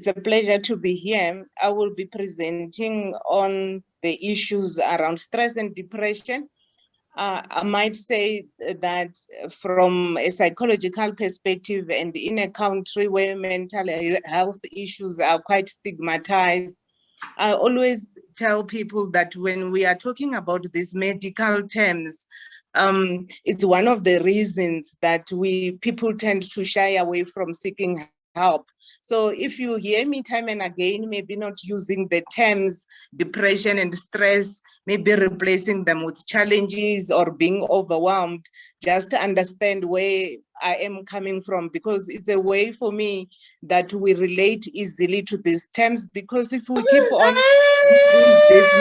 it's a pleasure to be here. I will be presenting on the issues around stress and depression. I might say that from a psychological perspective and in a country where mental health issues are quite stigmatized, I always tell people that when we are talking about these medical terms, it's one of the reasons that people tend to shy away from seeking help. So if you hear me time and again, maybe not using the terms depression and stress, maybe replacing them with challenges or being overwhelmed, just to understand where I am coming from, because it's a way for me that we relate easily to these terms, because if we keep on using this,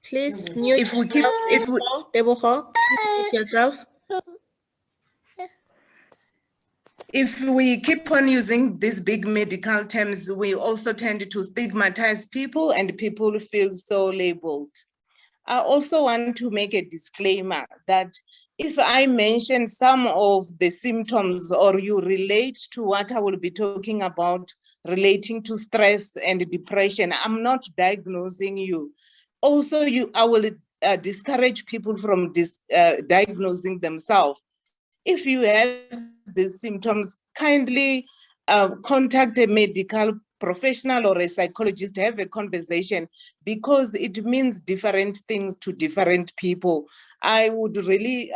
please mute yourself. If we keep on using these big medical terms, we also tend to stigmatize people and people feel so labeled. I also want to make a disclaimer that if I mention some of the symptoms or you relate to what I will be talking about relating to stress and depression, I'm not diagnosing you. Also, I will discourage people from diagnosing themselves. If you have these symptoms, kindly contact a medical professional or a psychologist, have a conversation, because it means different things to different people. I would really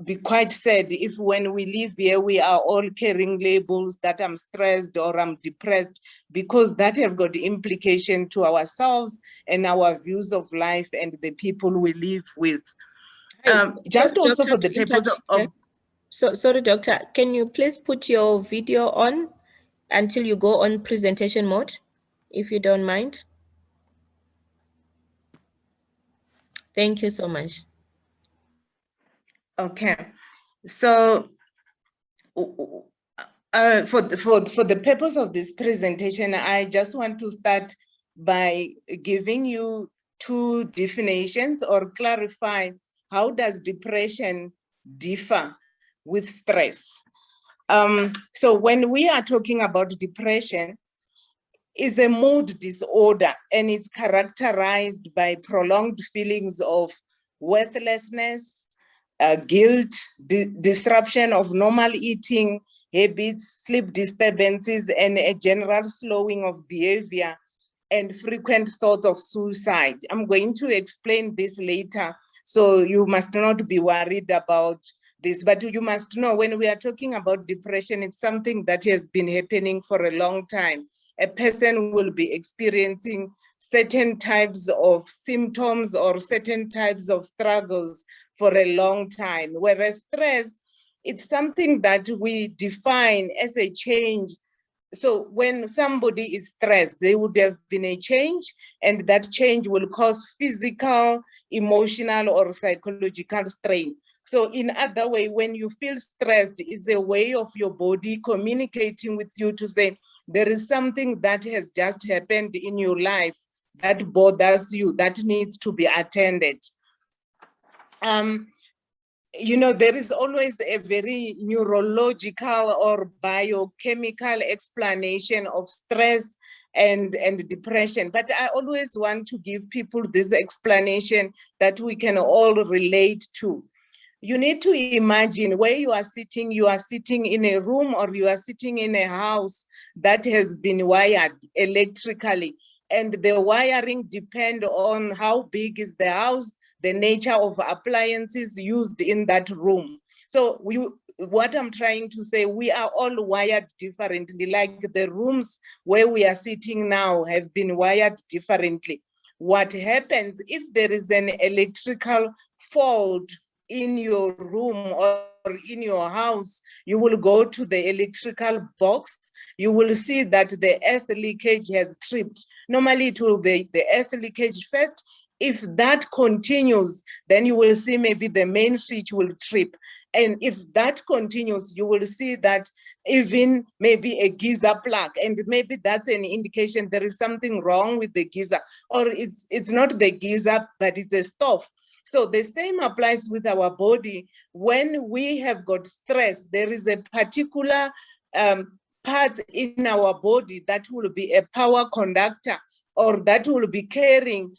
be quite sad if when we live here, we are all carrying labels that I'm stressed or I'm depressed, because that have got implication to ourselves and our views of life and the people we live with. Just sorry, also doctor, for the purpose of... Sorry, doctor, can you please put your video on until you go on presentation mode, if you don't mind? Thank you so much. Okay, so for the purpose of this presentation, I just want to start by giving you two definitions or clarify how does depression differ with stress. So when we are talking about depression, it's a mood disorder, and it's characterized by prolonged feelings of worthlessness, guilt, disruption of normal eating habits, sleep disturbances, and a general slowing of behavior and frequent thoughts of suicide. I'm going to explain this later, so you must not be worried about this, but you must know when we are talking about depression, it's something that has been happening for a long time. A person will be experiencing certain types of symptoms or certain types of struggles for a long time, whereas stress, it's something that we define as a change. So when somebody is stressed, there would have been a change, and that change will cause physical, emotional, or psychological strain. So in other way, when you feel stressed, it's a way of your body communicating with you to say, there is something that has just happened in your life that bothers you, that needs to be attended. You know, there is always a very neurological or biochemical explanation of stress and depression. But I always want to give people this explanation that we can all relate to. You need to imagine where you are sitting in a room or you are sitting in a house that has been wired electrically. And the wiring depends on how big is the house, the nature of appliances used in that room. So what I'm trying to say, we are all wired differently, like the rooms where we are sitting now have been wired differently. What happens if there is an electrical fault in your room or in your house? You will go to the electrical box, you will see that the earth leakage has tripped. Normally it will be the earth leakage first. If that continues, then you will see maybe the main switch will trip. And if that continues, you will see that even maybe a geyser plug, and maybe that's an indication there is something wrong with the geyser, or it's not the geyser, but it's a stove. So the same applies with our body. When we have got stress, there is a particular part in our body that will be a power conductor, or that will be carrying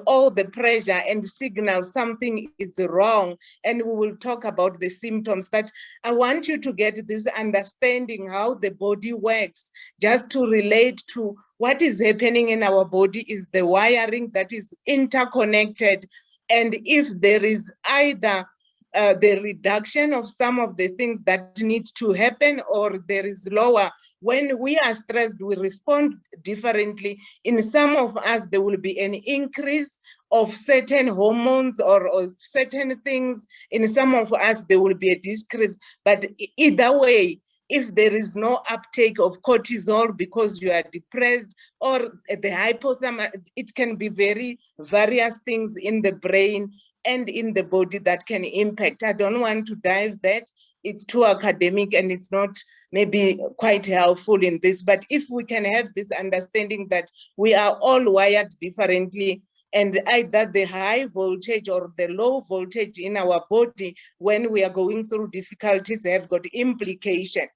all the pressure and signal something is wrong. And we will talk about the symptoms, but I want you to get this understanding how the body works, just to relate to what is happening in our body is the wiring that is interconnected. And if there is either the reduction of some of the things that need to happen, or there is lower. When we are stressed, we respond differently. In some of us, there will be an increase of certain hormones or certain things. In some of us, there will be a decrease. But either way, if there is no uptake of cortisol because you are depressed, or the hypothalamus, it can be very various things in the brain and in the body that can impact. I don't want to dive that. It's too academic and it's not maybe quite helpful in this. But if we can have this understanding that we are all wired differently, and either the high voltage or the low voltage in our body when we are going through difficulties have got implication.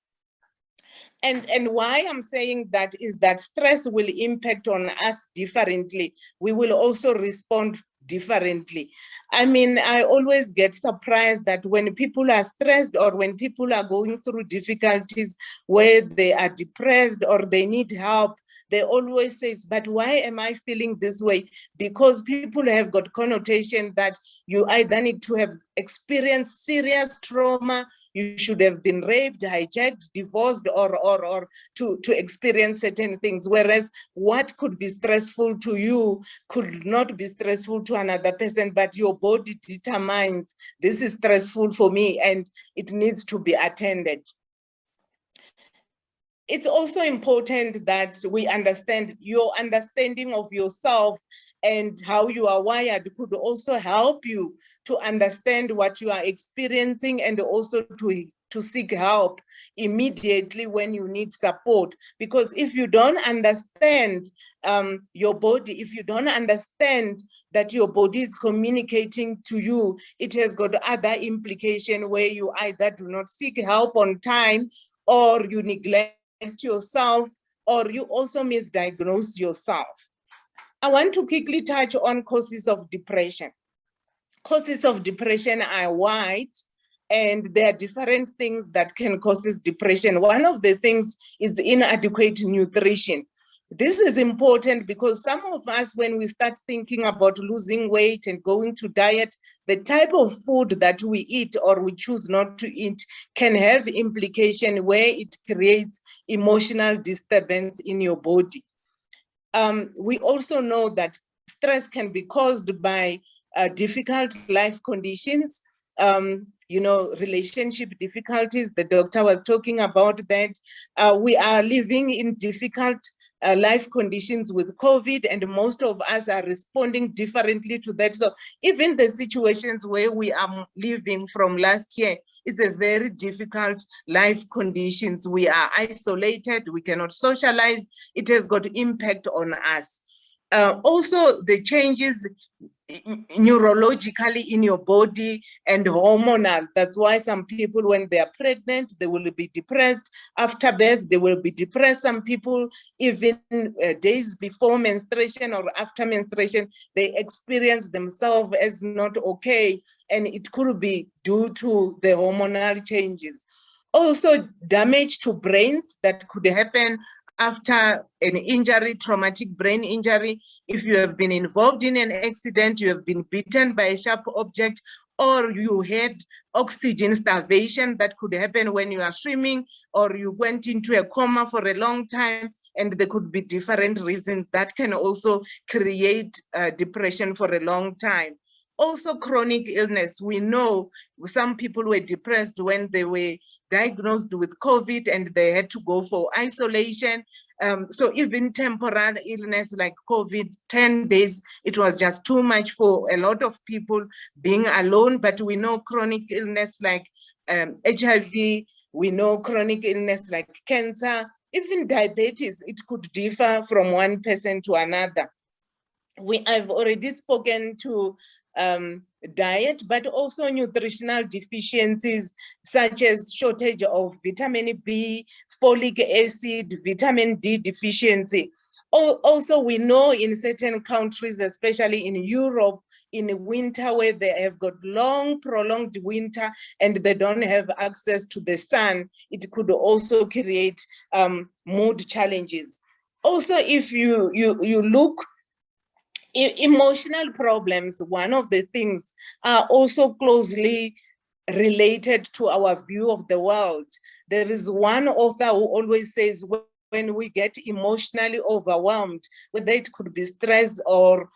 And why I'm saying that is that stress will impact on us differently. We will also respond differently. I mean, I always get surprised that when people are stressed or when people are going through difficulties where they are depressed or they need help, they always say, but why am I feeling this way? Because people have got connotation that you either need to have experienced serious trauma, you should have been raped, hijacked, divorced, or to experience certain things. Whereas what could be stressful to you could not be stressful to another person, but your body determines this is stressful for me and it needs to be attended. It's also important that we understand your understanding of yourself and how you are wired could also help you to understand what you are experiencing and also to seek help immediately when you need support. Because if you don't understand your body, if you don't understand that your body is communicating to you, it has got other implications where you either do not seek help on time, or you neglect yourself, or you also misdiagnose yourself. I want to quickly touch on causes of depression. Causes of depression are wide, and there are different things that can cause depression. One of the things is inadequate nutrition. This is important because some of us, when we start thinking about losing weight and going to diet, the type of food that we eat or we choose not to eat can have implication where it creates emotional disturbance in your body. We also know that stress can be caused by difficult life conditions, relationship difficulties. The doctor was talking about that. We are living in difficult life conditions with COVID, and most of us are responding differently to that. So even the situations where we are living from last year, it's a very difficult life conditions. We are isolated, we cannot socialize. It has got impact on us. Also, the changes neurologically in your body and hormonal. That's why some people, when they are pregnant, they will be depressed. After birth, they will be depressed. Some people, even days before menstruation or after menstruation, they experience themselves as not okay. And it could be due to the hormonal changes. Also, damage to brains that could happen after an injury, traumatic brain injury. If you have been involved in an accident, you have been bitten by a sharp object, or you had oxygen starvation, that could happen when you are swimming, or you went into a coma for a long time, and there could be different reasons that can also create depression for a long time. Also, chronic illness. We know some people were depressed when they were diagnosed with COVID and they had to go for isolation. So even temporary illness like COVID, 10 days, it was just too much for a lot of people being alone. But we know chronic illness like HIV, we know chronic illness like cancer, even diabetes, it could differ from one person to another. I've already spoken to diet, but also nutritional deficiencies such as shortage of vitamin B, folic acid, vitamin D deficiency. Also, we know in certain countries, especially in Europe, in winter where they have got long, prolonged winter and they don't have access to the sun, it could also create mood challenges. Also, if you look, emotional problems, one of the things are also closely related to our view of the world. There is one author who always says, when we get emotionally overwhelmed, whether it could be stress or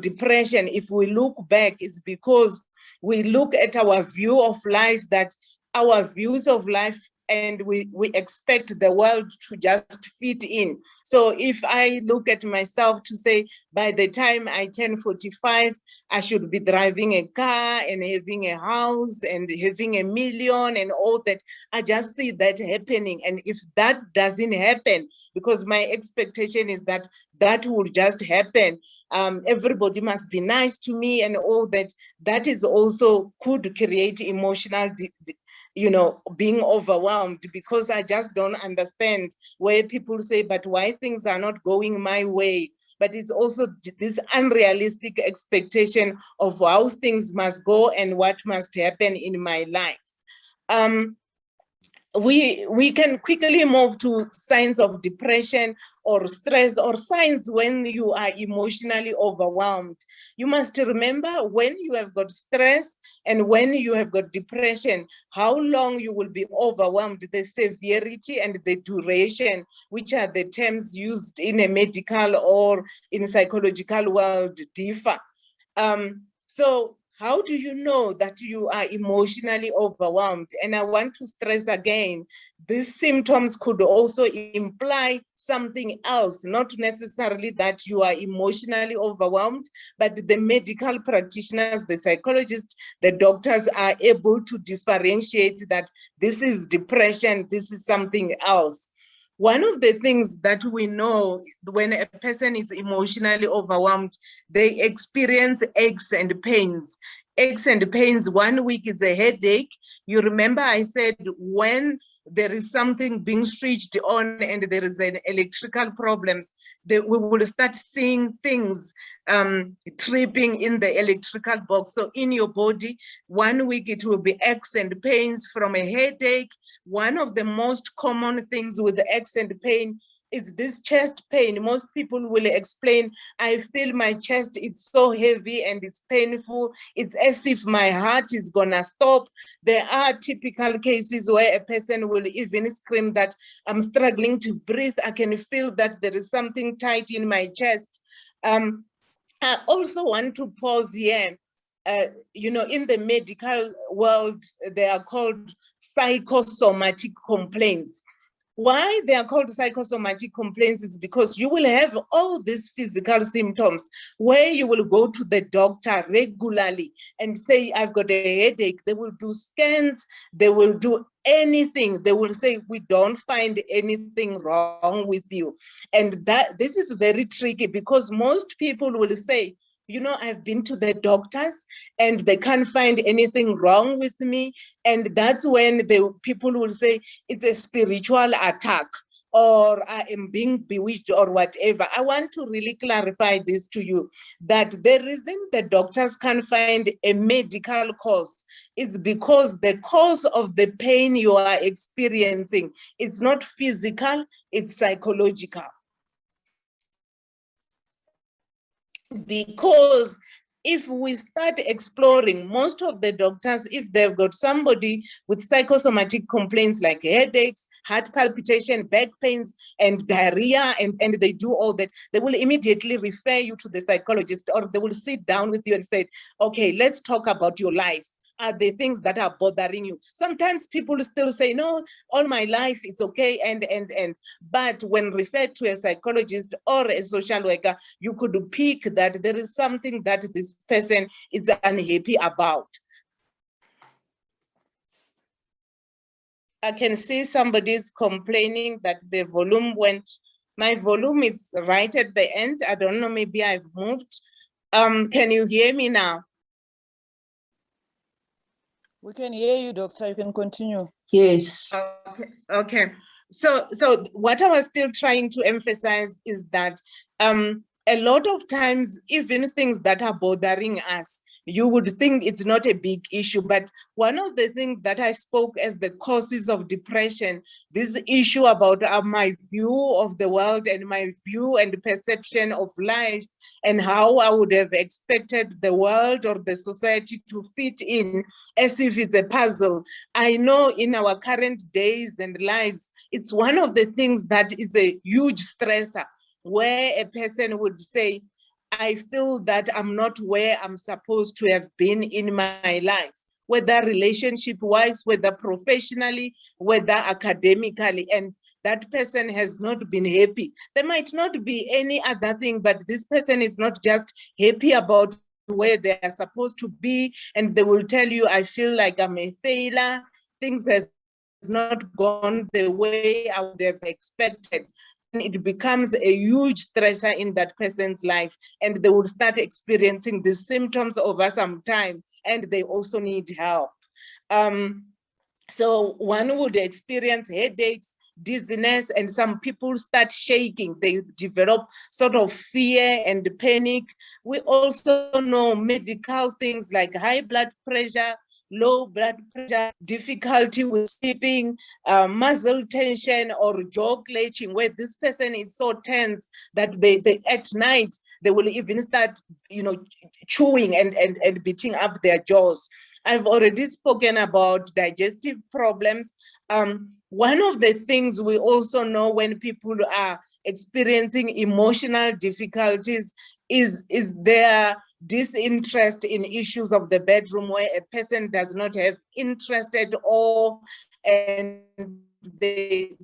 depression, if we look back, it's because we look at our view of life, that our views of life, and we expect the world to just fit in. So if I look at myself to say, by the time I turn 45, I should be driving a car and having a house and having $1 million and all that, I just see that happening. And if that doesn't happen, because my expectation is that that will just happen, everybody must be nice to me and all that, that is also could create emotional being overwhelmed, because I just don't understand where people say, but why things are not going my way. But it's also this unrealistic expectation of how things must go and what must happen in my life. We can quickly move to signs of depression or stress, or signs when you are emotionally overwhelmed. You must remember, when you have got stress and when you have got depression, how long you will be overwhelmed, the severity and the duration, which are the terms used in a medical or in psychological world, differ. So how do you know that you are emotionally overwhelmed? And I want to stress again, these symptoms could also imply something else, not necessarily that you are emotionally overwhelmed, but the medical practitioners, the psychologists, the doctors are able to differentiate that this is depression, this is something else. One of the things that we know, when a person is emotionally overwhelmed, they experience aches and pains. Aches and pains, 1 week is a headache. You remember I said, when there is something being switched on and there is an electrical problems, we will start seeing things tripping in the electrical box. So in your body, 1 week it will be aches and pains from a headache. One of the most common things with aches and pain is this chest pain. Most people will explain, I feel my chest, it's so heavy and it's painful. It's as if my heart is gonna stop. There are typical cases where a person will even scream that I'm struggling to breathe. I can feel that there is something tight in my chest. I also want to pause here. In the medical world, they are called psychosomatic complaints. Why they are called psychosomatic complaints is because you will have all these physical symptoms where you will go to the doctor regularly and say, I've got a headache. They will do scans, they will do anything. They will say, we don't find anything wrong with you. And that this is very tricky, because most people will say, I've been to the doctors and they can't find anything wrong with me. And that's when the people will say it's a spiritual attack, or I am being bewitched, or whatever. I want to really clarify this to you, that the reason the doctors can't find a medical cause is because the cause of the pain you are experiencing, it's not physical, it's psychological. Because if we start exploring, most of the doctors, if they've got somebody with psychosomatic complaints like headaches, heart palpitation, back pains, and diarrhea, and they do all that, they will immediately refer you to the psychologist, or they will sit down with you and say, okay, let's talk about your life. Are the things that are bothering you? Sometimes people still say, no, all my life it's okay, but when referred to a psychologist or a social worker, you could pick that there is something that this person is unhappy about. I can see somebody's complaining that the volume went. My volume is right at the end. I don't know, maybe I've moved. Can you hear me now? We can hear you, doctor. You can continue. Yes. Okay. So what I was still trying to emphasize is that a lot of times, even things that are bothering us, you would think it's not a big issue, but one of the things that I spoke as the causes of depression, this issue about my view of the world and my view and perception of life and how I would have expected the world or the society to fit in as if it's a puzzle. I know in our current days and lives, it's one of the things that is a huge stressor, where a person would say, I feel that I'm not where I'm supposed to have been in my life, whether relationship-wise, whether professionally, whether academically, and that person has not been happy. There might not be any other thing, but this person is not just happy about where they are supposed to be, and they will tell you, I feel like I'm a failure, things has not gone the way I would have expected. Then it becomes a huge stressor in that person's life, and they will start experiencing the symptoms over some time, and they also need help. So one would experience headaches, dizziness, and some people start shaking. They develop sort of fear and panic. We also know medical things like high blood pressure, low blood pressure, difficulty with sleeping, muscle tension, or jaw clenching, where this person is so tense that they at night, they will even start, chewing and beating up their jaws. I've already spoken about digestive problems. One of the things we also know when people are experiencing emotional difficulties is their disinterest in issues of the bedroom, where a person does not have interest at all and they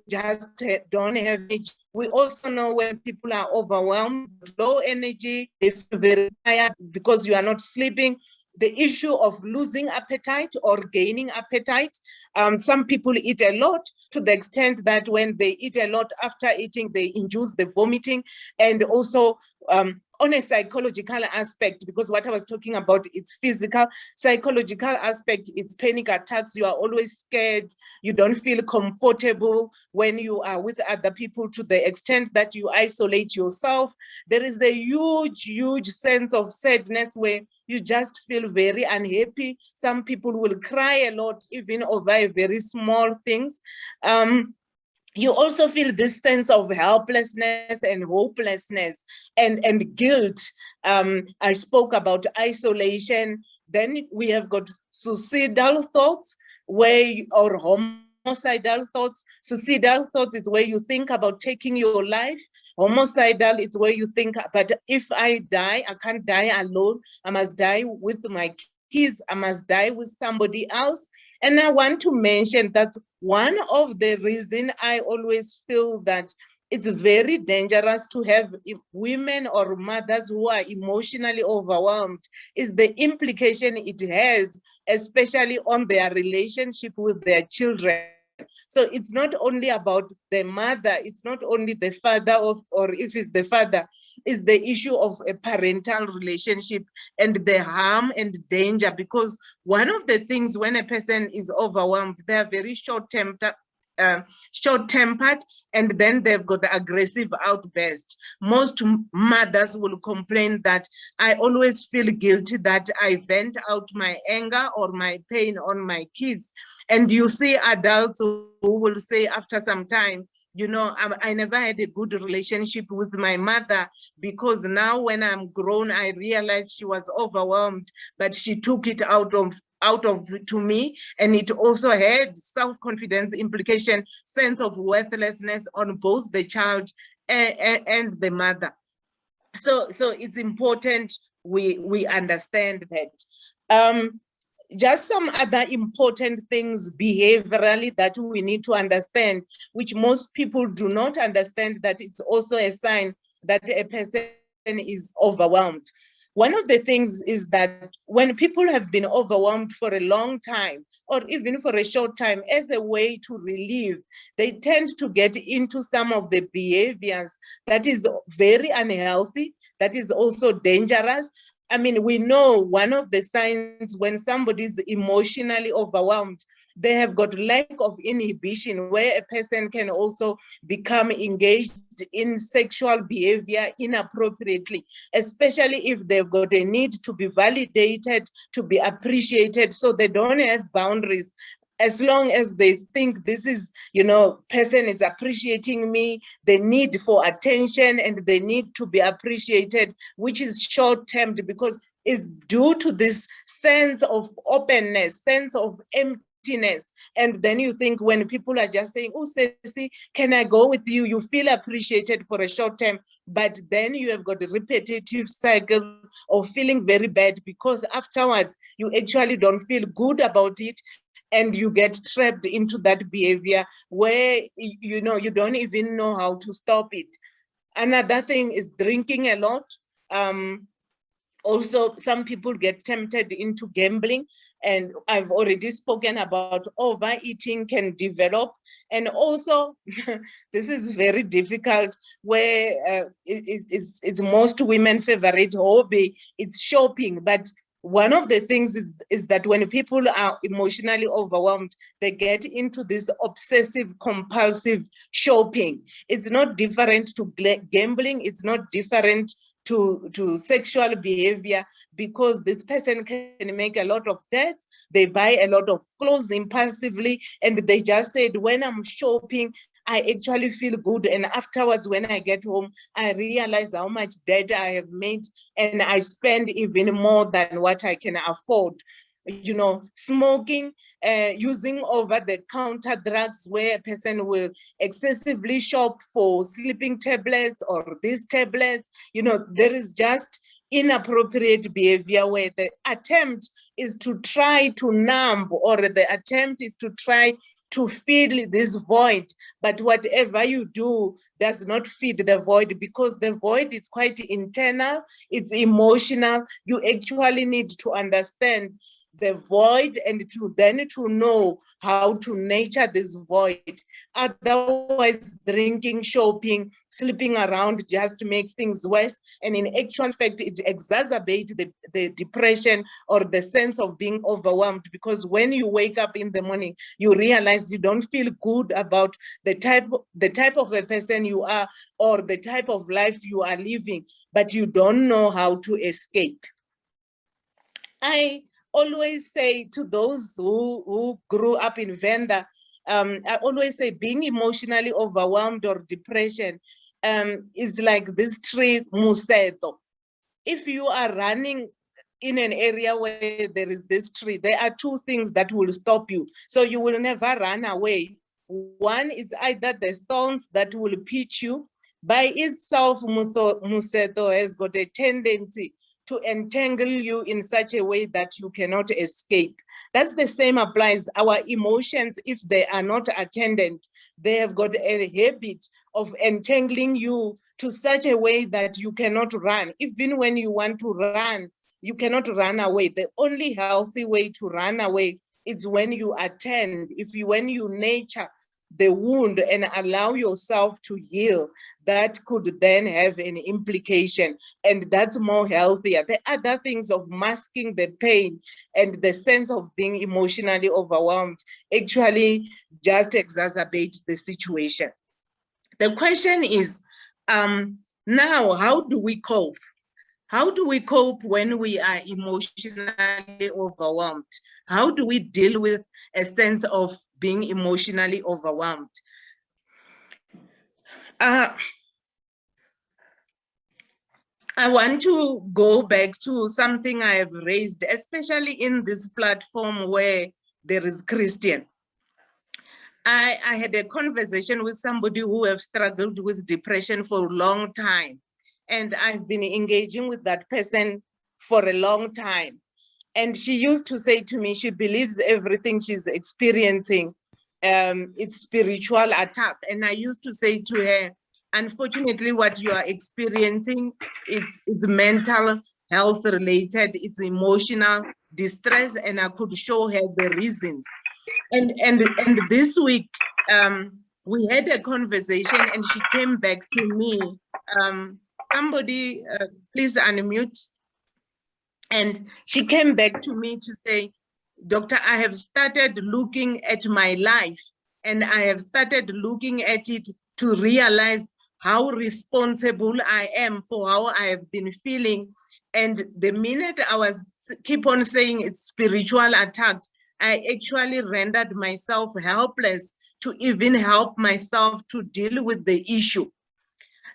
just don't have it. We also know when people are overwhelmed, low energy, they feel very tired because you are not sleeping. The issue of losing appetite or gaining appetite. Some people eat a lot to the extent that when they eat a lot, after eating, they induce the vomiting. And also on a psychological aspect, because what I was talking about, it's physical, psychological aspect, it's panic attacks. You are always scared. You don't feel comfortable when you are with other people to the extent that you isolate yourself. There is a huge sense of sadness where you just feel very unhappy. Some people will cry a lot, even over very small things. You also feel this sense of helplessness and hopelessness and guilt. I spoke about isolation. Then we have got suicidal thoughts, or homicidal thoughts. Suicidal thoughts is where you think about taking your life. Homicidal is where you think, but if I die, I can't die alone. I must die with my kids. I must die with somebody else. And I want to mention that one of the reasons I always feel that it's very dangerous to have women or mothers who are emotionally overwhelmed is the implication it has, especially on their relationship with their children. So it's not only about the mother, it's not only the father or if it's the father, it's the issue of a parental relationship and the harm and danger. Because one of the things when a person is overwhelmed, they're very short-tempered, and then they've got the aggressive outburst. Most mothers will complain that I always feel guilty that I vent out my anger or my pain on my kids. And you see adults who will say after some time, I never had a good relationship with my mother, because now when I'm grown, I realized she was overwhelmed, but she took it out of to me. And it also had self-confidence implication, sense of worthlessness on both the child and the mother. So it's important we understand that. Just some other important things behaviorally that we need to understand, which most people do not understand, that it's also a sign that a person is overwhelmed. One of the things is that when people have been overwhelmed for a long time, or even for a short time, as a way to relieve, they tend to get into some of the behaviors that is very unhealthy, that is also dangerous. I mean, we know one of the signs when somebody is emotionally overwhelmed, they have got lack of inhibition, where a person can also become engaged in sexual behavior inappropriately, especially if they've got a need to be validated, to be appreciated, so they don't have boundaries. As long as they think this is, person is appreciating me, the need for attention and the need to be appreciated, which is short-term because it's due to this sense of openness, sense of emptiness. And then you think when people are just saying, oh, Ceci, can I go with you? You feel appreciated for a short time, but then you have got a repetitive cycle of feeling very bad because afterwards you actually don't feel good about it. And you get trapped into that behavior where, you don't even know how to stop it. Another thing is drinking a lot. Also, some people get tempted into gambling, and I've already spoken about overeating can develop. And also, this is very difficult, where it's most women favorite hobby, it's shopping. But one of the things is that when people are emotionally overwhelmed, they get into this obsessive compulsive shopping. It's not different to gambling. It's not different to sexual behavior, because this person can make a lot of debts. They buy a lot of clothes impulsively, and they just said, when I'm shopping, I actually feel good. And afterwards, when I get home, I realize how much debt I have made, and I spend even more than what I can afford. Smoking, using over-the-counter drugs, where a person will excessively shop for sleeping tablets or these tablets. There is just inappropriate behavior where the attempt is to try to numb, or the attempt is to try to fill this void. But whatever you do does not feed the void, because the void is quite internal, it's emotional. You actually need to understand the void and to know how to nurture this void. Otherwise, drinking, shopping, sleeping around just to make things worse. And in actual fact, it exacerbates the depression or the sense of being overwhelmed, because when you wake up in the morning, you realize you don't feel good about the type of a person you are, or the type of life you are living, but you don't know how to escape. I always say to those who grew up in Venda, I always say being emotionally overwhelmed or depression is like this tree, museto. If you are running in an area where there is this tree, there are two things that will stop you. So you will never run away. One is either the thorns that will pinch you. By itself, museto has got a tendency to entangle you in such a way that you cannot escape. That's the same applies. Our emotions, if they are not attended, they have got a habit of entangling you to such a way that you cannot run. Even when you want to run, you cannot run away. The only healthy way to run away is when you attend, when you nurture the wound and allow yourself to heal. That could then have an implication, and that's more healthier. The other things of masking the pain and the sense of being emotionally overwhelmed actually just exacerbate the situation. The question is, now, how do we cope? How do we cope when we are emotionally overwhelmed? How do we deal with a sense of being emotionally overwhelmed? I want to go back to something I have raised, especially in this platform where there is Christian. I had a conversation with somebody who have struggled with depression for a long time. And I've been engaging with that person for a long time. And she used to say to me, she believes everything she's experiencing, it's spiritual attack. And I used to say to her, unfortunately, what you are experiencing is mental health related, it's emotional distress, and I could show her the reasons. And this week, we had a conversation, and she came back to me. Somebody, please unmute. And she came back to me to say, Doctor, I have started looking at my life, and I have started looking at it to realize how responsible I am for how I have been feeling. And the minute I was keep on saying it's spiritual attack, I actually rendered myself helpless to even help myself to deal with the issue.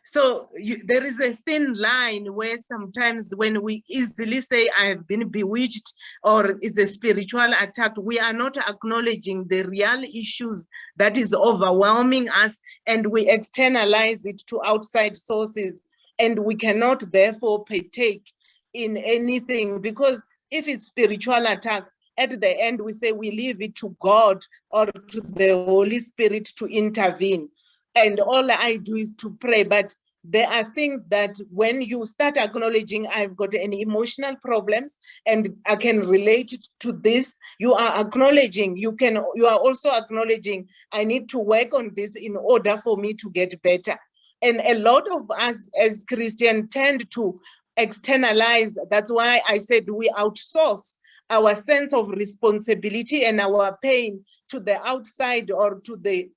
So there is a thin line where sometimes when we easily say I've been bewitched or it's a spiritual attack, we are not acknowledging the real issues that is overwhelming us, and we externalize it to outside sources, and we cannot therefore partake in anything, because if it's spiritual attack, at the end we say we leave it to God or to the Holy Spirit to intervene. And all I do is to pray. But there are things that when you start acknowledging I've got any emotional problems and I can relate to this, you are acknowledging, you are also acknowledging I need to work on this in order for me to get better. And a lot of us as Christians tend to externalize. That's why I said we outsource our sense of responsibility and our pain to the outside or to the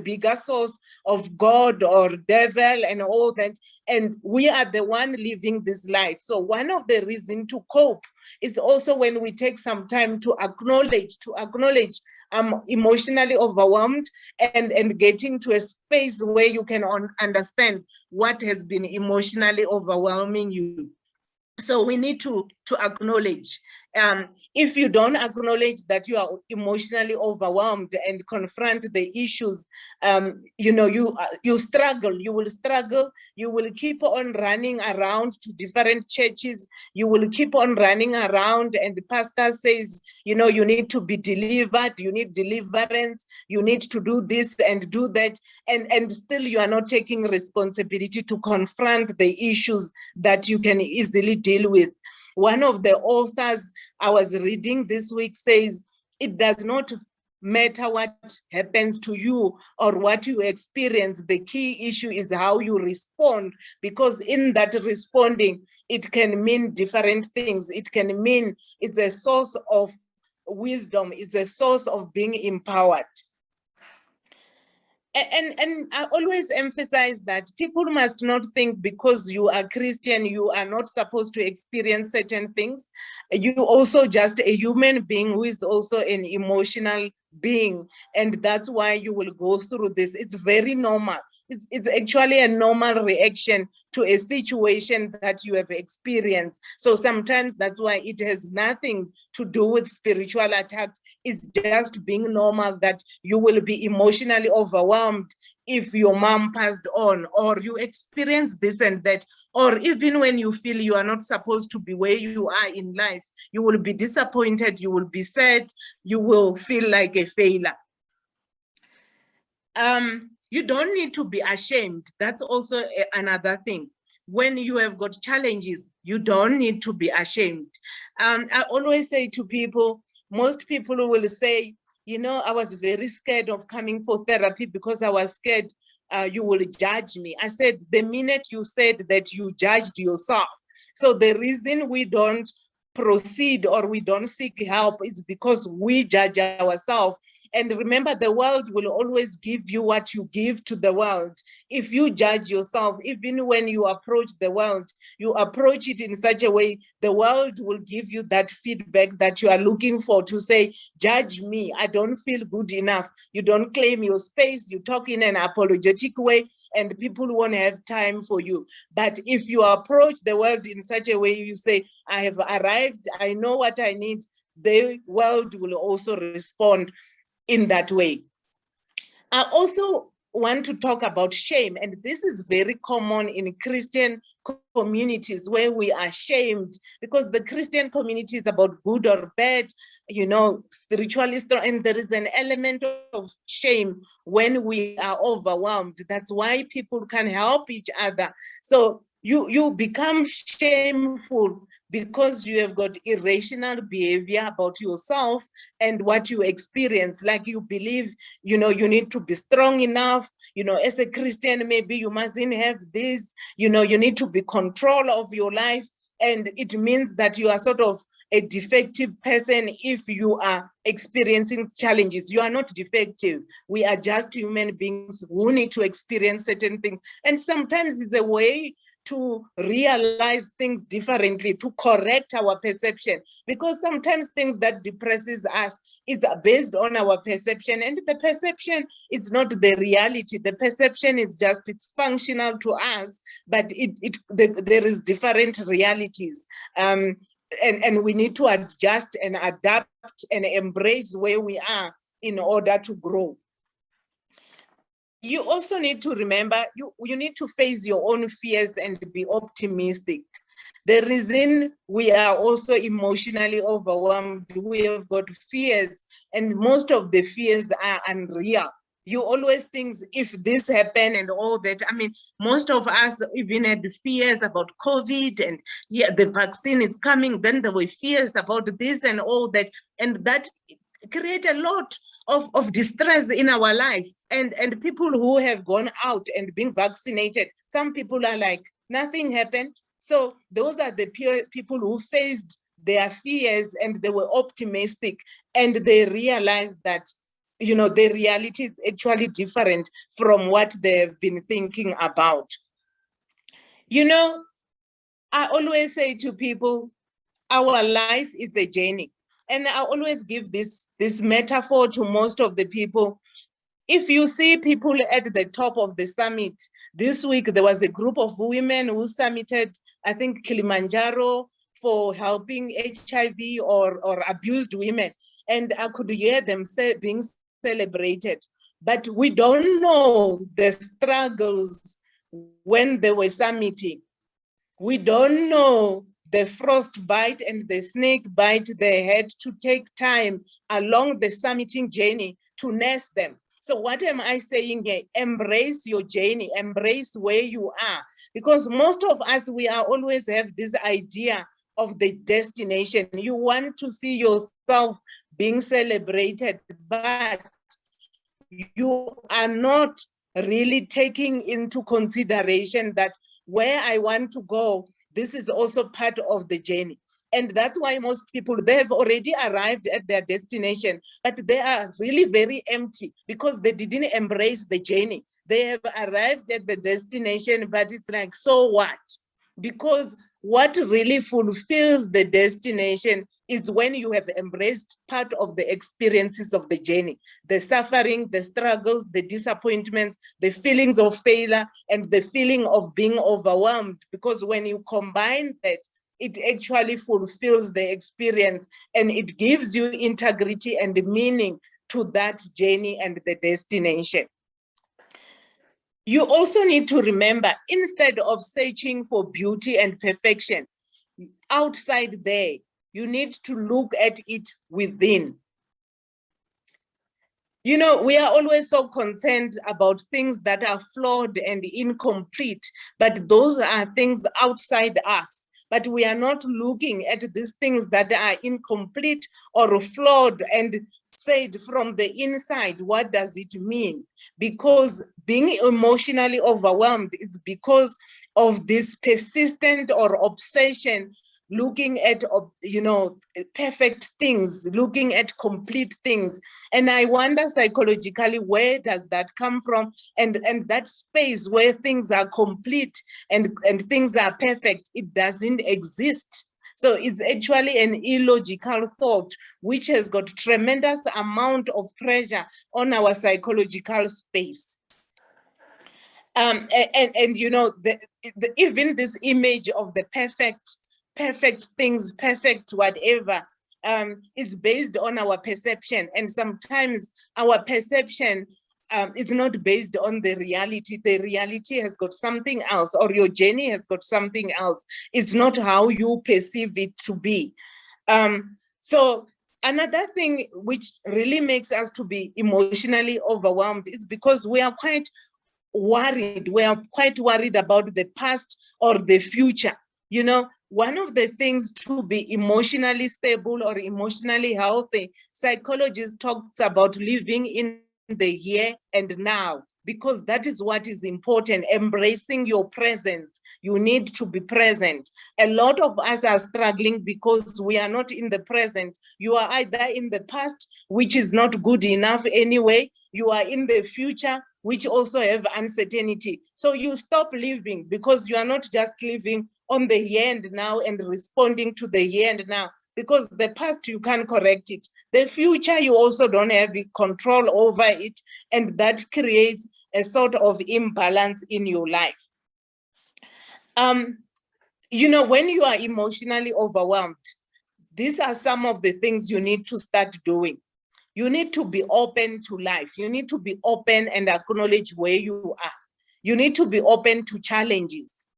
bigger source of God or devil and all that, and we are the one living this life. So one of the reasons to cope is also when we take some time to acknowledge I'm emotionally overwhelmed, and getting to a space where you can understand what has been emotionally overwhelming you. So we need to acknowledge. If you don't acknowledge that you are emotionally overwhelmed and confront the issues, you struggle. You will struggle. You will keep on running around to different churches. You will keep on running around, and the pastor says, you need to be delivered. You need deliverance. You need to do this and do that, and still you are not taking responsibility to confront the issues that you can easily deal with. One of the authors I was reading this week says, it does not matter what happens to you or what you experience. The key issue is how you respond, because in that responding, it can mean different things. It can mean it's a source of wisdom. It's a source of being empowered. And I always emphasize that people must not think because you are Christian, you are not supposed to experience certain things. You also just a human being who is also an emotional being. And that's why you will go through this. It's very normal. It's actually a normal reaction to a situation that you have experienced. So sometimes that's why it has nothing to do with spiritual attack. It's just being normal that you will be emotionally overwhelmed if your mom passed on, or you experience this and that, or even when you feel you are not supposed to be where you are in life, you will be disappointed, you will be sad, you will feel like a failure. You don't need to be ashamed. That's also another thing. When you have got challenges, you don't need to be ashamed. I always say to people, most people will say, I was very scared of coming for therapy because I was scared you will judge me. I said, the minute you said that, you judged yourself. So the reason we don't proceed or we don't seek help is because we judge ourselves. And remember, the world will always give you what you give to the world. If you judge yourself, even when you approach the world, you approach it in such a way, the world will give you that feedback that you are looking for, to say, judge me, I don't feel good enough. You don't claim your space, you talk in an apologetic way, and people won't have time for you. But if you approach the world in such a way, you say, I have arrived, I know what I need, the world will also respond in that way. I also want to talk about shame, and this is very common in Christian communities where we are shamed, because the Christian community is about good or bad, spiritualist, and there is an element of shame when we are overwhelmed. That's why people can help each other. So you become shameful because you have got irrational behavior about yourself and what you experience. Like you believe, you need to be strong enough, as a Christian, maybe you mustn't have this, you need to be control of your life. and it means that you are sort of a defective person if you are experiencing challenges. You are not defective. We are just human beings who need to experience certain things. And sometimes it's a way to realize things differently, to correct our perception, because sometimes things that depresses us is based on our perception, and the perception is not the reality. The perception is just, it's functional to us, but there is different realities. And we need to adjust and adapt and embrace where we are in order to grow. You also need to remember, you need to face your own fears and be optimistic. The reason we are also emotionally overwhelmed, we have got fears, and most of the fears are unreal. You always think, if this happened and all that. I mean, most of us even had fears about COVID, and yeah, the vaccine is coming, then there were fears about this and all that, and that create a lot of distress in our life. And people who have gone out and been vaccinated, some people are like, nothing happened. So those are the people who faced their fears and they were optimistic, and they realized that, you know, the reality is actually different from what they've been thinking about. You know, I always say to people, our life is a journey. And I always give this metaphor to most of the people. If you see people at the top of the summit, this week there was a group of women who summited, I think, Kilimanjaro, for helping HIV or abused women. And I could hear them being celebrated. But we don't know the struggles when they were summiting. We don't know the frostbite and the snake bite they had to take time along the summiting journey to nurse them. So what am I saying here? Embrace your journey, embrace where you are. Because most of us, we are always have this idea of the destination. You want to see yourself being celebrated, but you are not really taking into consideration that where I want to go, this is also part of the journey. And that's why most people, they have already arrived at their destination, but they are really very empty because they didn't embrace the journey. They have arrived at the destination, but it's like, so what? Because what really fulfills the destination is when you have embraced part of the experiences of the journey, the suffering, the struggles, the disappointments, the feelings of failure, and the feeling of being overwhelmed. Because when you combine that, it actually fulfills the experience and it gives you integrity and meaning to that journey and the destination. You also need to remember, instead of searching for beauty and perfection outside there, you need to look at it within. You know, we are always so concerned about things that are flawed and incomplete, but those are things outside us. But we are not looking at these things that are incomplete or flawed and said from the inside, what does it mean? Because being emotionally overwhelmed is because of this persistent or obsession looking at, you know, perfect things, looking at complete things. And I wonder psychologically, where does that come from? And that space where things are complete and things are perfect, it doesn't exist. So it's actually an illogical thought, which has got tremendous amount of pressure on our psychological space. And you know, even this image of the perfect things, perfect whatever, is based on our perception. And sometimes our perception is not based on the reality. The reality has got something else, or your journey has got something else. It's not how you perceive it to be. So another thing which really makes us to be emotionally overwhelmed is because we are quite worried. We are quite worried about the past or the future. You know, one of the things to be emotionally stable or emotionally healthy, psychologists talks about living in the here and now, because that is what is important, embracing your presence. You need to be present. A lot of us are struggling because we are not in the present. You are either in the past, which is not good enough anyway. You are in the future, which also have uncertainty. So you stop living, because you are not just living on the here and now and responding to the here and now, because the past you can't correct it. The future you also don't have control over it, and that creates a sort of imbalance in your life. You know, when you are emotionally overwhelmed, these are some of the things you need to start doing. You need to be open to life. You need to be open and acknowledge where you are. You need to be open to challenges.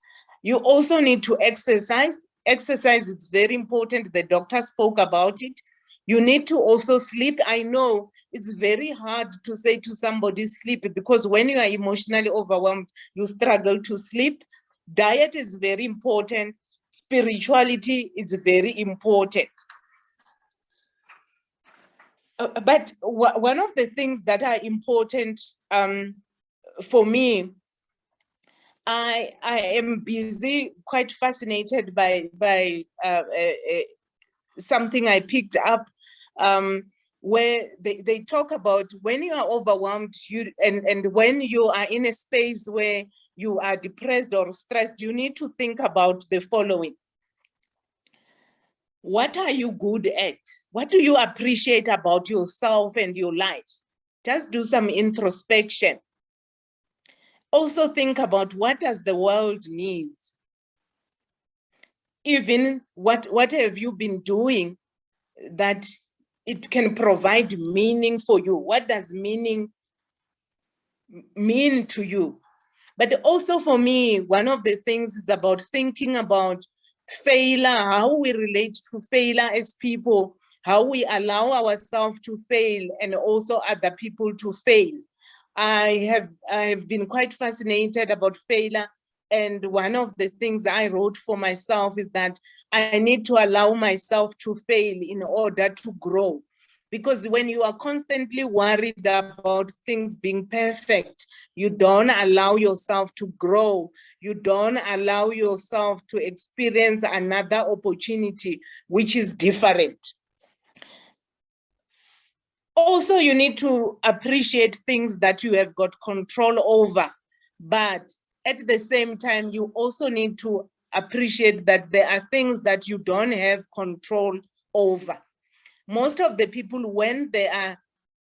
You also need to exercise. Exercise is very important. The doctor spoke about it. You need to also sleep. I know it's very hard to say to somebody sleep, because when you are emotionally overwhelmed, you struggle to sleep. Diet is very important. Spirituality is very important. But one of the things that are important for me, I am busy, quite fascinated by something I picked up, where they talk about when you are overwhelmed, and when you are in a space where you are depressed or stressed, you need to think about the following. What are you good at? What do you appreciate about yourself and your life? Just do some introspection. Also think about, what does the world need? Even what have you been doing that it can provide meaning for you? What does meaning mean to you? But also for me, one of the things is about thinking about failure, how we relate to failure as people, how we allow ourselves to fail and also other people to fail. I have been quite fascinated about failure. And one of the things I wrote for myself is that I need to allow myself to fail in order to grow. Because when you are constantly worried about things being perfect, you don't allow yourself to grow. You don't allow yourself to experience another opportunity, which is different. Also, you need to appreciate things that you have got control over. But at the same time, you also need to appreciate that there are things that you don't have control over. Most of the people, when they are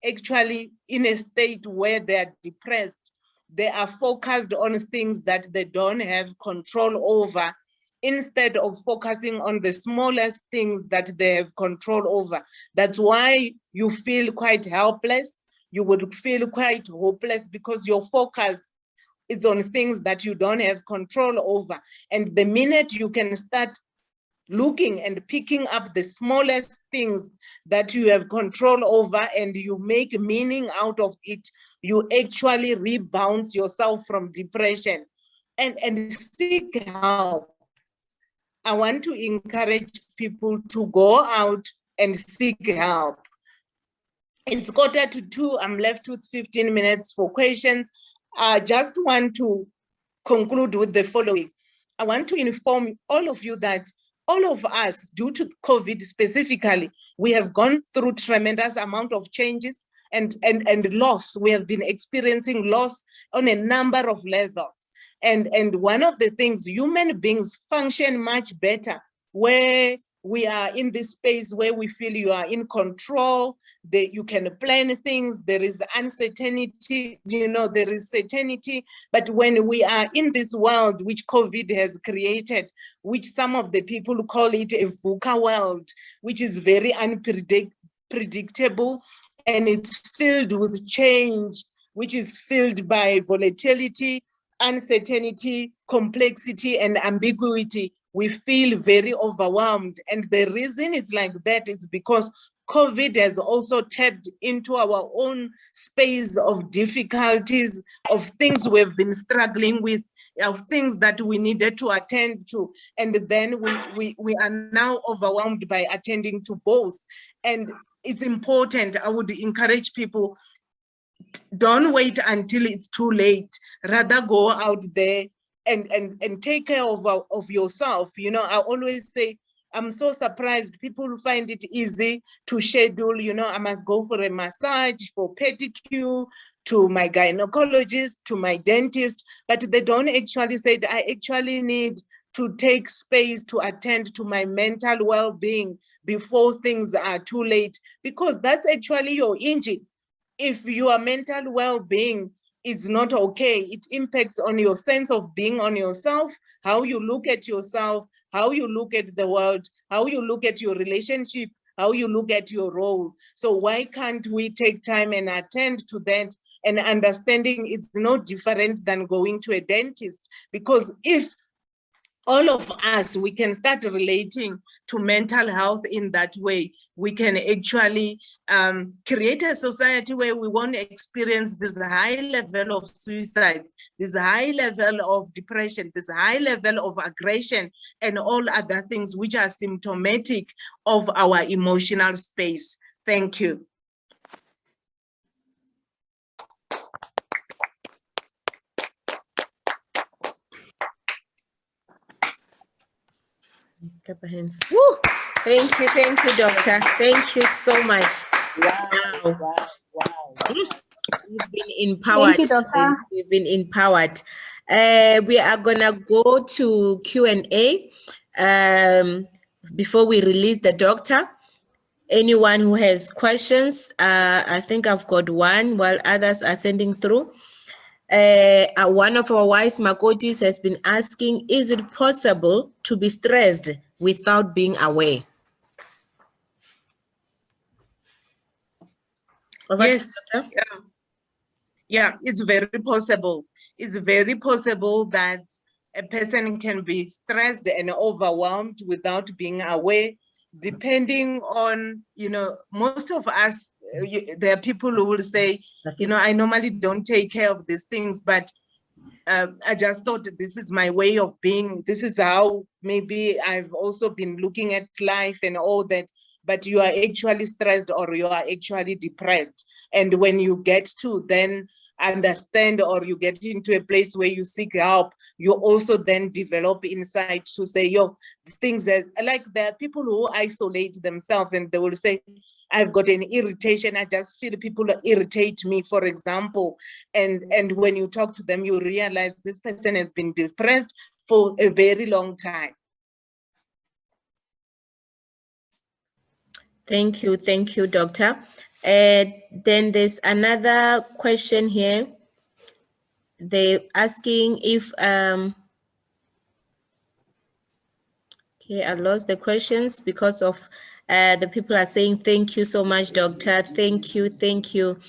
actually in a state where they are depressed, they are focused on things that they don't have control over, instead of focusing on the smallest things that they have control over. That's why you feel quite helpless. You would feel quite hopeless, because your focus is on things that you don't have control over. And the minute you can start looking and picking up the smallest things that you have control over and you make meaning out of it, you actually rebound yourself from depression. And seek help. I want to encourage people to go out and seek help. It's 1:45. I'm left with 15 minutes for questions. I just want to conclude with the following. I want to inform all of you that all of us, due to COVID specifically, we have gone through tremendous amount of changes and loss. We have been experiencing loss on a number of levels. And one of the things, human beings function much better where we are in this space where we feel you are in control, that you can plan things, there is uncertainty, there is certainty. But when we are in this world which COVID has created, which some of the people call it a VUCA world, which is very unpredictable, and it's filled with change, which is filled by volatility, uncertainty, complexity, and ambiguity, we feel very overwhelmed. And the reason it's like that is because COVID has also tapped into our own space of difficulties, of things we've been struggling with, of things that we needed to attend to. And then we are now overwhelmed by attending to both. And it's important, I would encourage people, don't wait until it's too late. Rather go out there and take care of yourself. You know, I always say, I'm so surprised people find it easy to schedule, you know, I must go for a massage, for pedicure, to my gynecologist, to my dentist, but they don't actually say that I actually need to take space to attend to my mental well-being before things are too late, because that's actually your engine. If your mental well-being is not okay, it impacts on your sense of being on yourself, how you look at yourself, how you look at the world, how you look at your relationship, how you look at your role. So why can't we take time and attend to that, and understanding it's no different than going to a dentist? Because if all of us, we can start relating to mental health in that way, we can actually create a society where we won't experience this high level of suicide, this high level of depression, this high level of aggression, and all other things which are symptomatic of our emotional space. Thank you. Clap your hands. Woo! Thank you, doctor. Thank you so much. Wow. We've been empowered. Thank you, doctor. We've been empowered. We are gonna go to Q&A before we release the doctor. Anyone who has questions, I think I've got one while others are sending through. One of our wise Makotis has been asking, is it possible to be stressed without being aware? Yes, yeah, it's very possible. It's very possible that a person can be stressed and overwhelmed without being aware, depending on, you know, most of us, there are people who will say, you know, I normally don't take care of these things, but I just thought this is my way of being. This is how maybe I've also been looking at life and all that. But you are actually stressed or you are actually depressed. And when you get to then understand, or you get into a place where you seek help, you also then develop insight to say, yo, things that, like, there are people who isolate themselves and they will say, I've got an irritation. I just feel people irritate me, for example. And when you talk to them, you realize this person has been depressed for a very long time. Thank you, doctor. Then there's another question here. They're asking if okay, I lost the questions because of the people are saying thank you so much, doctor. Thank you.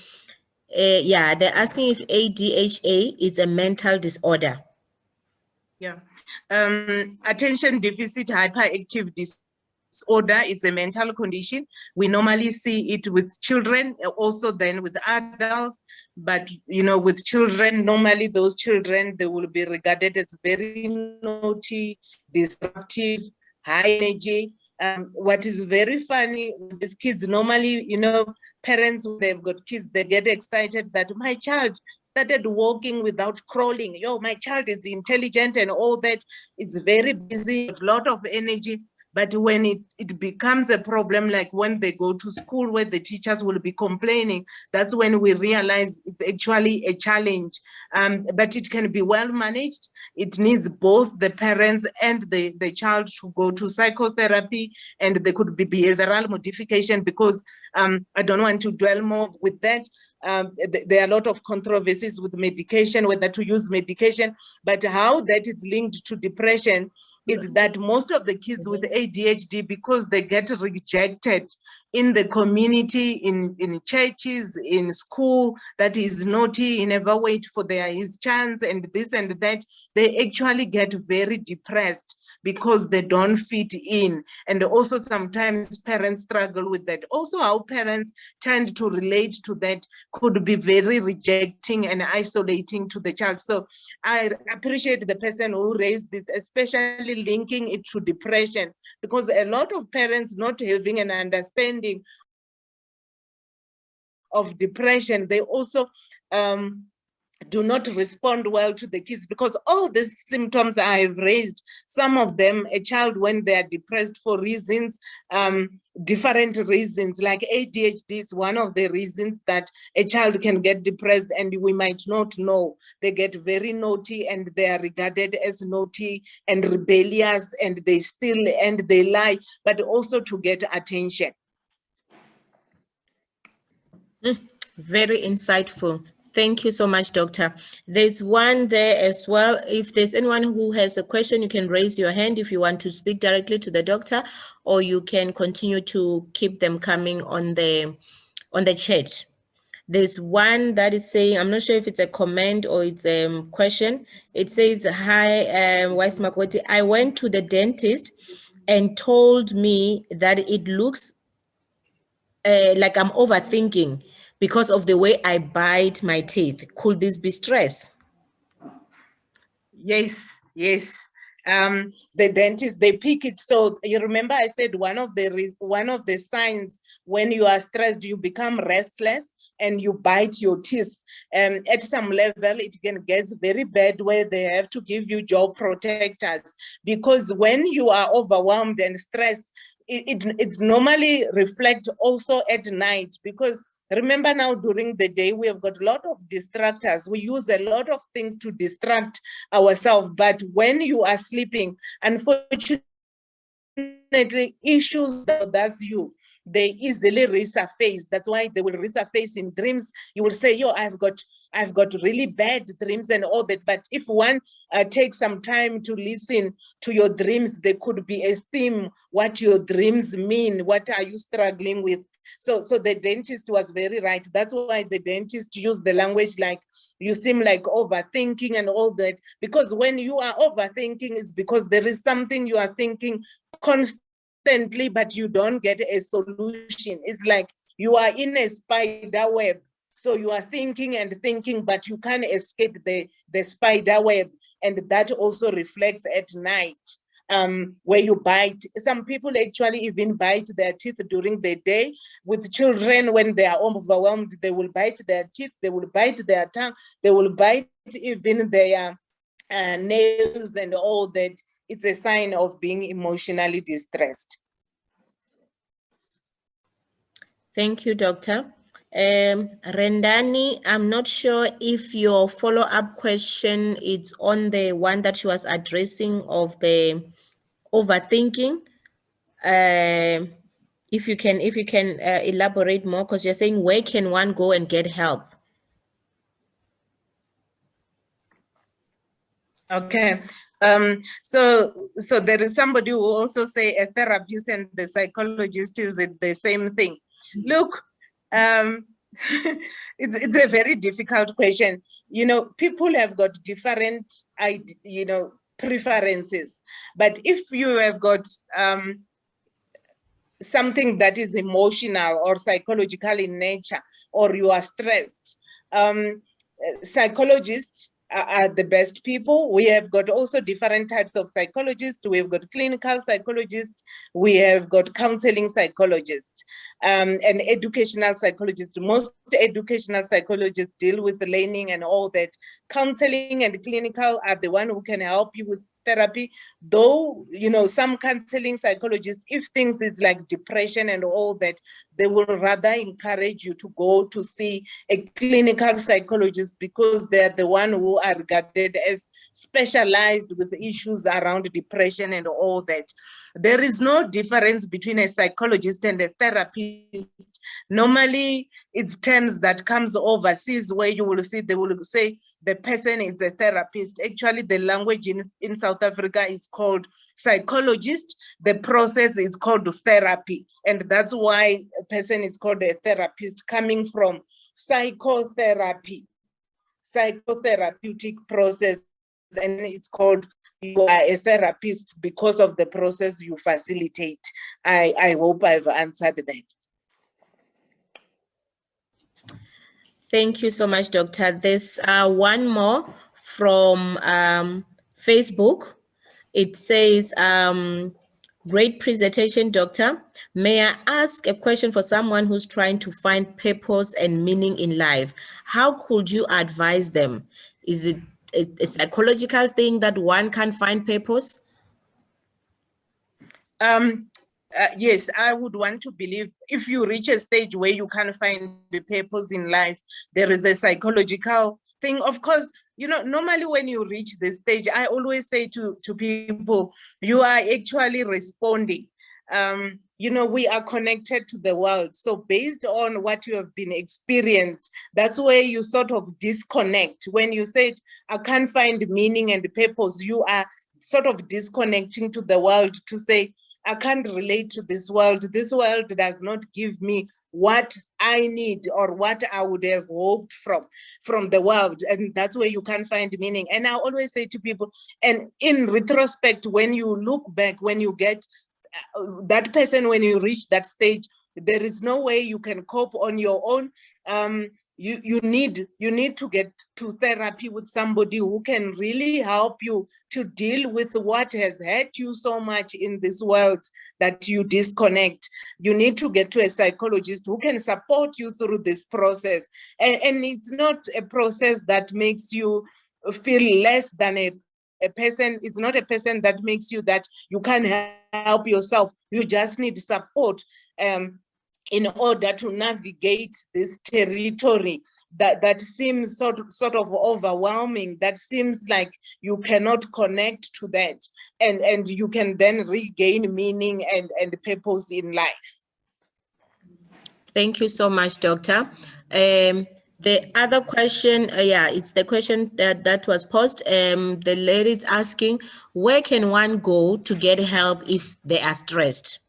Yeah, they're asking if ADHD is a mental disorder. Yeah, attention deficit hyperactive disorder is a mental condition. We normally see it with children, also then with adults, but you know, with children, normally those children, they will be regarded as very naughty, disruptive, high energy. What is very funny with these kids, normally, you know, parents, when they've got kids, they get excited that my child started walking without crawling. Yo, my child is intelligent and all that. It's very busy, a lot of energy. But when it becomes a problem, like when they go to school where the teachers will be complaining, that's when we realize it's actually a challenge. But it can be well managed. It needs both the parents and the child to go to psychotherapy, and there could be behavioral modification, because I don't want to dwell more with that. There are a lot of controversies with medication, whether to use medication, but how that is linked to depression is that most of the kids with ADHD, because they get rejected in the community, in churches, in school, that is naughty, he never wait for his chance and this and that, they actually get very depressed because they don't fit in. And also sometimes parents struggle with that. Also how parents tend to relate to that could be very rejecting and isolating to the child. So I appreciate the person who raised this, especially linking it to depression, because a lot of parents not having an understanding of depression, they also do not respond well to the kids, because all these symptoms I have raised, some of them, a child when they are depressed for reasons, different reasons, like ADHD is one of the reasons that a child can get depressed, and we might not know. They get very naughty and they are regarded as naughty and rebellious, and they steal and they lie, but also to get attention. Very insightful. Thank you so much, Doctor. There's one there as well. If there's anyone who has a question, you can raise your hand if you want to speak directly to the doctor, or you can continue to keep them coming on the chat. There's one that is saying, I'm not sure if it's a comment or it's a question. It says, hi, Wise Makoti, I went to the dentist and told me that it looks like I'm overthinking because of the way I bite my teeth. Could this be stress? Yes, yes. The dentist, they pick it. So you remember I said one of the signs when you are stressed, you become restless and you bite your teeth. At some level, it can get very bad where they have to give you jaw protectors, because when you are overwhelmed and stressed, it normally reflects also at night, because remember now during the day, we have got a lot of distractors. We use a lot of things to distract ourselves. But when you are sleeping, unfortunately, issues that's you, they easily resurface. That's why they will resurface in dreams. You will say, yo, I've got really bad dreams and all that. But if one takes some time to listen to your dreams, there could be a theme, what your dreams mean, what are you struggling with. So the dentist was very right. That's why the dentist used the language like, you seem like overthinking and all that, because when you are overthinking, it's because there is something you are thinking constantly, but you don't get a solution. It's like you are in a spider web. So you are thinking and thinking, but you can't escape the spider web. And that also reflects at night. Where you bite. Some people actually even bite their teeth during the day. With children, when they are overwhelmed, they will bite their teeth, they will bite their tongue, they will bite even their nails and all that. It's a sign of being emotionally distressed. Thank you, Doctor. Rendani, I'm not sure if your follow-up question is on the one that she was addressing of the overthinking. If you can elaborate more, because you're saying where can one go and get help? Okay. So there is somebody who also say a therapist and the psychologist is the same thing. Look, it's a very difficult question. You know, people have got different, preferences. But if you have got something that is emotional or psychological in nature, or you are stressed, psychologists are the best people. We have got also different types of psychologists. We have got clinical psychologists. We have got counseling psychologists and educational psychologists. Most educational psychologists deal with learning and all that. Counseling and clinical are the one who can help you with therapy, though, you know, some counseling psychologists, if things is like depression and all that, they will rather encourage you to go to see a clinical psychologist, because they're the one who are regarded as specialized with issues around depression and all that. There is no difference between a psychologist and a therapist. Normally, it's terms that comes overseas where you will see, they will say the person is a therapist. Actually, the language in South Africa is called psychologist. The process is called therapy. And that's why a person is called a therapist, coming from psychotherapy, psychotherapeutic process. And it's called, you are a therapist because of the process you facilitate. I hope I've answered that. Thank you so much, Doctor. There's one more from Facebook. It says, Great presentation, Doctor. May I ask a question for someone who's trying to find purpose and meaning in life? How could you advise them? Is it a psychological thing that one can find purpose? Yes, I would want to believe if you reach a stage where you can't find the purpose in life, there is a psychological thing. Of course, you know, normally when you reach this stage, I always say to people, you are actually responding. You know, we are connected to the world. So based on what you have been experienced, that's where you sort of disconnect. When you said, I can't find meaning and purpose, you are sort of disconnecting to the world to say, I can't relate to this world. This world does not give me what I need or what I would have hoped from the world. And that's where you can find meaning. And I always say to people, and in retrospect, when you look back, when you get that person, when you reach that stage, there is no way you can cope on your own. You need to get to therapy with somebody who can really help you to deal with what has hurt you so much in this world that you disconnect. You need to get to a psychologist who can support you through this process. And it's not a process that makes you feel less than a person. It's not a person that makes you that you can't help yourself. You just need support in order to navigate this territory that seems sort of overwhelming, that seems like you cannot connect to that, and you can then regain meaning and purpose in life. Thank you so much, Doctor. The other question, it's the question that was posed. The lady's asking, where can one go to get help if they are stressed?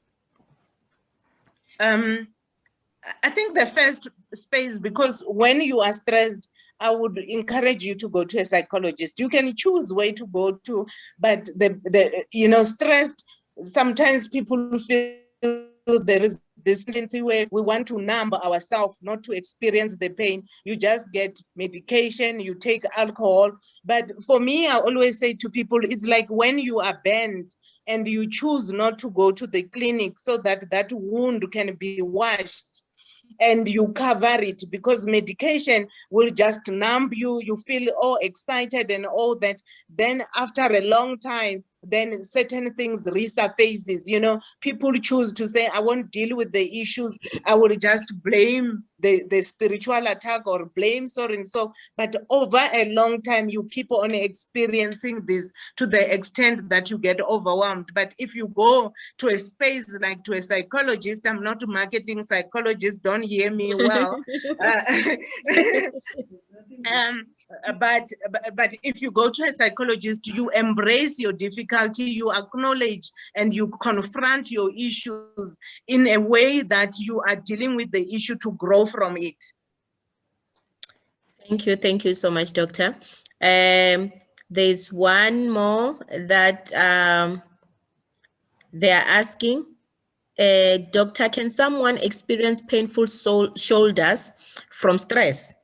I think the first space, because when you are stressed, I would encourage you to go to a psychologist. You can choose where to go to, but stressed, sometimes people feel there is this tendency where we want to numb ourselves, not to experience the pain. You just get medication, you take alcohol. But for me, I always say to people, it's like when you are burned and you choose not to go to the clinic so that that wound can be washed and you cover it, because medication will just numb you. You feel all excited and all that. Then after a long time, then certain things resurfaces. You know, people choose to say, I won't deal with the issues. I will just blame the spiritual attack or blame so and so. But over a long time, you keep on experiencing this to the extent that you get overwhelmed. But if you go to a space like to a psychologist, I'm not marketing psychologists, don't hear me well. But if you go to a psychologist, you embrace your difficulty, you acknowledge and you confront your issues in a way that you are dealing with the issue to grow from it. Thank you so much, Doctor. There's one more that they're asking. Doctor, can someone experience painful shoulders from stress?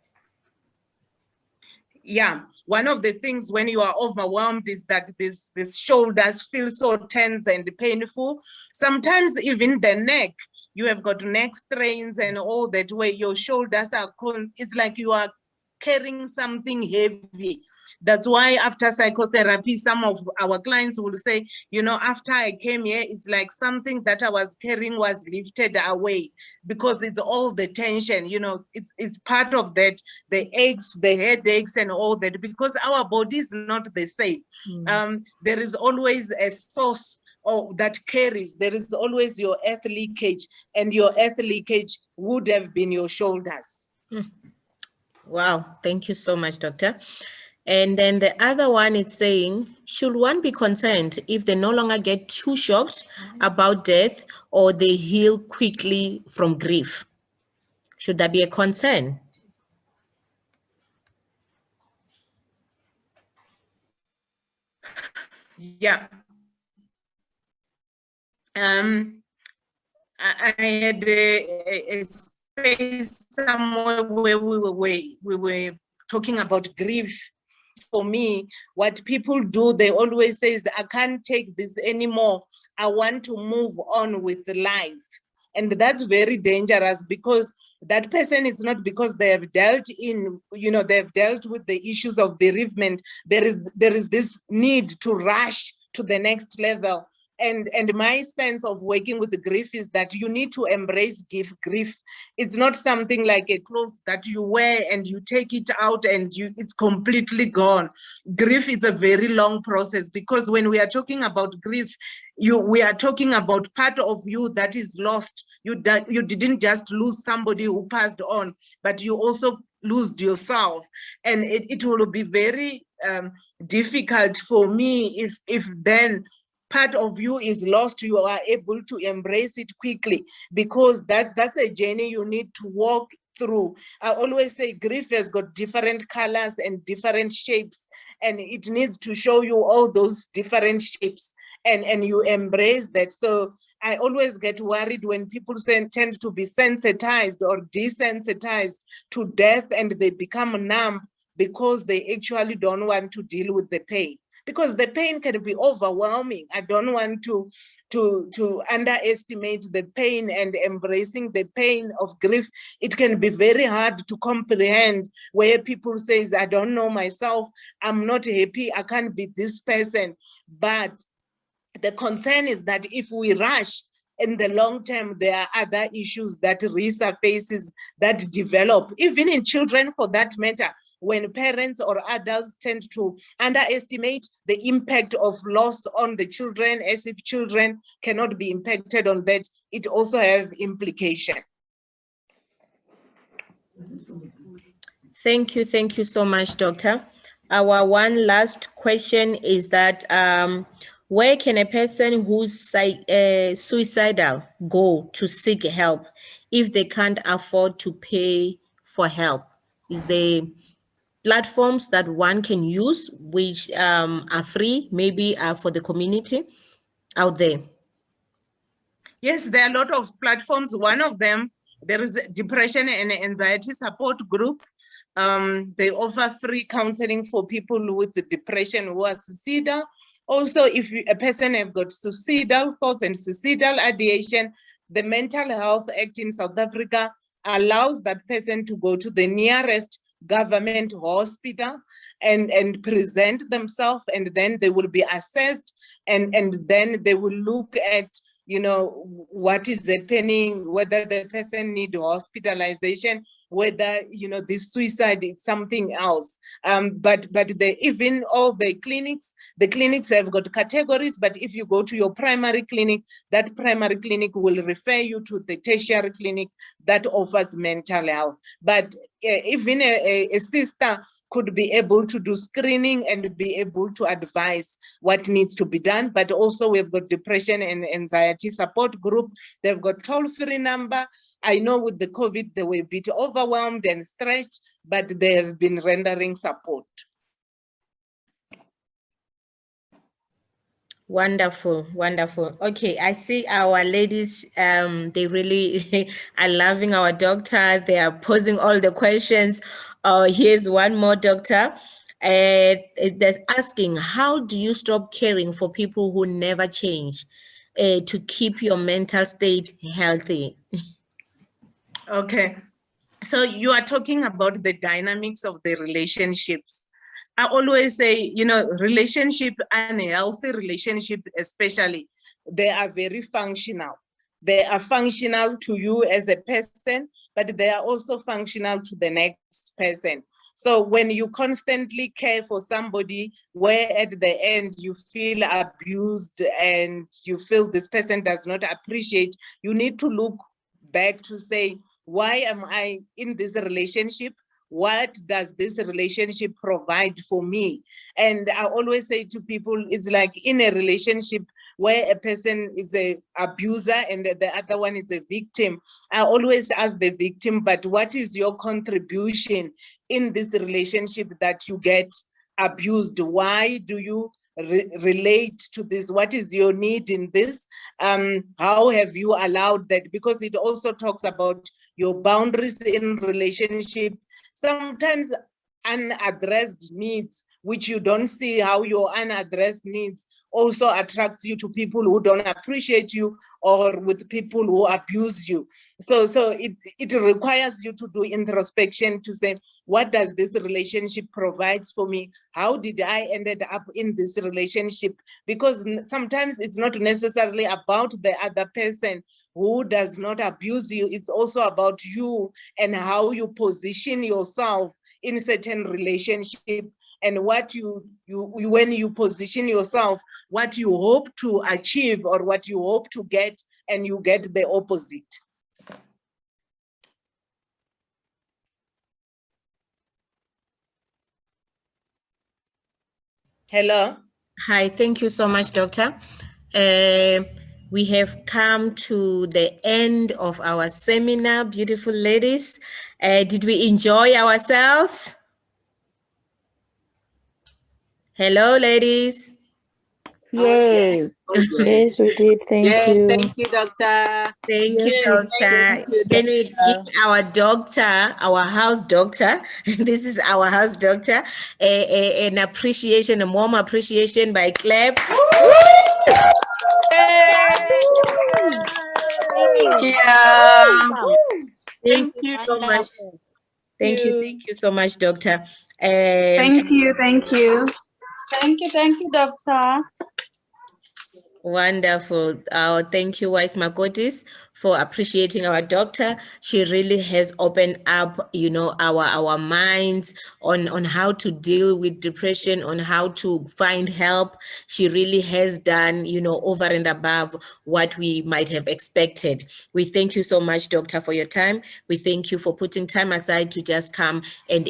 Yeah, one of the things when you are overwhelmed is that these shoulders feel so tense and painful. Sometimes even the neck, you have got neck strains and all that, where your shoulders are cold. It's like you are carrying something heavy. That's why after psychotherapy, some of our clients will say, you know, after I came here, it's like something that I was carrying was lifted away, because it's all the tension, you know, it's part of that, the aches, the headaches and all that, because our body is not the same. There is always a source that carries. There is always your earth leakage, and your earth leakage would have been your shoulders. Wow, thank you so much, Doctor. And then the other one is saying, should one be concerned if they no longer get too shocked about death or they heal quickly from grief? Should that be a concern? Yeah. I had a space somewhere where we were talking about grief, for me, what people do, they always say, I can't take this anymore. I want to move on with life. And that's very dangerous, because that person is not because they have dealt in, they've dealt with the issues of bereavement. There is this need to rush to the next level. And my sense of working with the grief is that you need to embrace grief. It's not something like a cloth that you wear and you take it out and it's completely gone. Grief is a very long process, because when we are talking about grief, we are talking about part of you that is lost. You didn't just lose somebody who passed on, but you also lost yourself. And it will be very difficult for me if then part of you is lost, you are able to embrace it quickly, because that's a journey you need to walk through. I always say grief has got different colors and different shapes, and it needs to show you all those different shapes, and you embrace that. So I always get worried when people tend to be sensitized or desensitized to death, and they become numb because they actually don't want to deal with the pain. Because the pain can be overwhelming. I don't want to underestimate the pain, and embracing the pain of grief. It can be very hard to comprehend, where people say, I don't know myself, I'm not happy, I can't be this person. But the concern is that if we rush, in the long term, there are other issues that resurfaces, that develop, even in children for that matter. When parents or adults tend to underestimate the impact of loss on the children, as if children cannot be impacted on that, it also have implication. Thank you so much, Doctor. Our one last question is that where can a person who's suicidal go to seek help if they can't afford to pay for help? Is there platforms that one can use which are free, maybe for the community out there? Yes, there are a lot of platforms. One of them, there is a depression and anxiety support group. They offer free counseling for people with depression who are suicidal. Also, if a person has got suicidal thoughts and suicidal ideation, the Mental Health Act in South Africa allows that person to go to the nearest government hospital and present themselves, and then they will be assessed, and then they will look at what is happening, whether the person needs hospitalization, whether this suicide is something else. But even all the clinics have got categories. But if you go to your primary clinic, that primary clinic will refer you to the tertiary clinic that offers mental health. But even a sister could be able to do screening and be able to advise what needs to be done. But also we've got depression and anxiety support group. They've got toll-free number. I know with the COVID, they were a bit overwhelmed and stretched, but they have been rendering support. Wonderful. Okay, I see our ladies, they really are loving our doctor. They are posing all the questions. Here's one more, doctor. They're asking, how do you stop caring for people who never change to keep your mental state healthy? Okay, so you are talking about the dynamics of the relationships. I always say, relationship, unhealthy relationship especially, they are very functional. They are functional to you as a person, but they are also functional to the next person. So when you constantly care for somebody where at the end you feel abused and you feel this person does not appreciate, you need to look back to say, why am I in this relationship? What does this relationship provide for me? And I always say to people, it's like in a relationship where a person is an abuser and the other one is a victim. I always ask the victim, but what is your contribution in this relationship that you get abused? Why do you relate to this? What is your need in this? How have you allowed that? Because it also talks about your boundaries in relationship. Sometimes unaddressed needs, which you don't see how your unaddressed needs also attracts you to people who don't appreciate you or with people who abuse you. So it requires you to do introspection to say, what does this relationship provides for me? How did I ended up in this relationship? Because sometimes it's not necessarily about the other person who does not abuse you. It's also about you and how you position yourself in certain relationship, and what you when you position yourself, what you hope to achieve or what you hope to get, and you get the opposite. Hello. Hi, thank you so much, Doctor. We have come to the end of our seminar, beautiful ladies. Did we enjoy ourselves? Hello, ladies. Yes. Yes, we did. Thank you. Thank you, Doctor. Thank you, Yes, Doctor. Can we give our doctor, our house doctor, this is our house doctor, an appreciation, a warm appreciation by clap. Thank you so much. Thank you so much, Doctor. Thank you. Thank you, Doctor. Wonderful. Thank you, Wise Makotis, for appreciating our doctor. She really has opened up, you know, our minds on how to deal with depression, on how to find help. She really has done, you know, over and above what we might have expected. We thank you so much, Doctor, for your time. We thank you for putting time aside to just come and